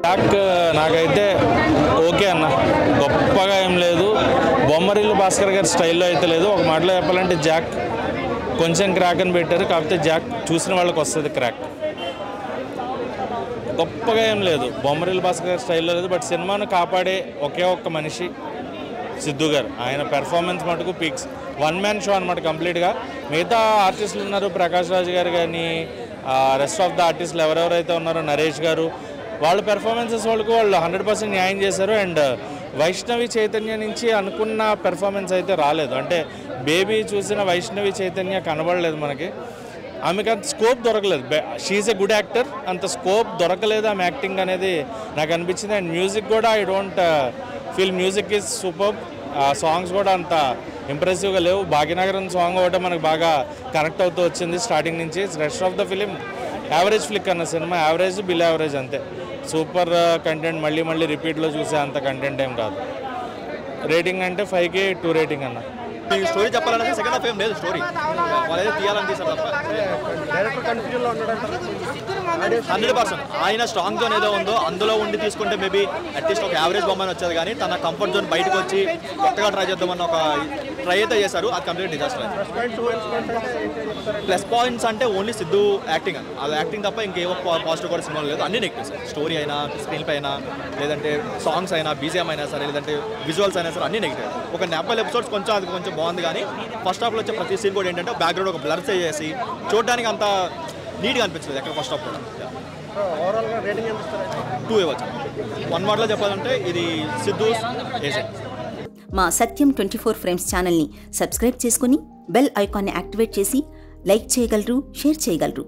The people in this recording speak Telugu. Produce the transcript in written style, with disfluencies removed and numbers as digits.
జాక్ నాకైతే ఓకే అన్న, గొప్పగా ఏం లేదు. బొమ్మరిల్లు భాస్కర్ గారి స్టైల్లో అయితే లేదు. ఒక మాటలో చెప్పాలంటే జాక్ కొంచెం క్రాక్ అని పెట్టారు, కాకపోతే జాక్ చూసిన వాళ్ళకి వస్తుంది క్రాక్. గొప్పగా ఏం లేదు, బొమ్మరిల్లు భాస్కర్ గారి స్టైల్లో లేదు. బట్ సినిమాను కాపాడే ఒకే ఒక్క మనిషి సిద్ధు గారు. ఆయన పెర్ఫార్మెన్స్ మటుకు పీక్స్. వన్ మ్యాన్ షో అనమాట కంప్లీట్గా. మిగతా ఆర్టిస్టులు ఉన్నారు, ప్రకాష్ రాజ్ గారు కానీ రెస్ట్ ఆఫ్ ద ఆర్టిస్టులు ఎవరెవరైతే ఉన్నారో, నరేష్ గారు, వాళ్ళ పెర్ఫార్మెన్సెస్ వాళ్ళకు వాళ్ళు 100% న్యాయం చేశారు. అండ్ వైష్ణవి చైతన్య నుంచి అనుకున్న పెర్ఫార్మెన్స్ అయితే రాలేదు. అంటే బేబీ చూసిన వైష్ణవి చైతన్య కనబడలేదు మనకి. ఆమెకు అంత స్కోప్ దొరకలేదు. షీఈస్ ఎ గుడ్ యాక్టర్, అంత స్కోప్ దొరకలేదు ఆమె యాక్టింగ్ అనేది నాకు అనిపించింది. అండ్ మ్యూజిక్ కూడా I don't feel music is super. Songs కూడా అంత ఇంప్రెసివ్గా లేవు. భాగ్యనగరం సాంగ్ ఒకటే మనకు బాగా కనెక్ట్ అవుతూ వచ్చింది స్టార్టింగ్ నుంచి. Rest of the film average flick అన్న సినిమా, యావరేజ్ బిల్ యావరేజ్ అంతే. సూపర్ కంటెంట్ మళ్ళీ మళ్ళీ రిపీట్లో చూసే అంత కంటెంట్ ఏం కాదు. రేటింగ్ అంటే 5కి 2 రేటింగ్ అన్న. ఈ స్టోరీ చెప్పాలంటే సెకండ్ హాఫ్ ఏం లేదు. స్టోరీ వాళ్ళైతే తీయాలని తీసారు తప్ప 100%. ఆయన స్ట్రాంగ్ జోన్ ఏదో ఉందో అందులో ఉండి తీసుకుంటే మేబీ అట్లీస్ట్ ఒక యావరేజ్ బొమ్మని వచ్చేది. కానీ తన కంఫర్ట్ జోన్ బయటకు వచ్చి కొత్తగా ట్రై చేద్దామన్న ఒక ట్రై అయితే చేశారు. అది కంప్లీట్ డిజాస్టర్. ప్లస్ పాయింట్స్ అంటే ఓన్లీ సిద్ధు యాక్టింగ్, అది యాక్టింగ్ తప్ప ఇంకేమో పాజిటివ్ కూడా సినిమాలు లేదు. అన్ని నెగిటివ్స్. స్టోరీ అయినా, స్క్రీన్ పై అయినా, లేదంటే సాంగ్స్ అయినా, బీజిఎం అయినా సరే, లేదంటే విజువల్స్ అయినా సరే, అన్ని నెగిటివ్. ఒక 40 ఎపిసోడ్స్ కొంచెం అది కొంచెం బాగుంది. కానీ ఫస్ట్ హాఫ్లో వచ్చే ప్రతి సీన్ కూడా ఏంటంటే బ్యాక్గ్రౌండ్ ఒక బ్లర్ చేసి చూడడానికి అంత నీట్గా అనిపించలేదు ఎక్కడ ఫస్ట్ హాఫ్ కూడా. 2 ఇవ్వచ్చు. 1 మాటలో చెప్పాలంటే ఇది సిద్ధు ఏజెంట్. మా సత్యం 24 ఫ్రేమ్స్ ఛానల్ని సబ్స్క్రైబ్ చేసుకుని బెల్ ఐకాన్ని యాక్టివేట్ చేసి లైక్ చేయగలరు, షేర్ చేయగలరు.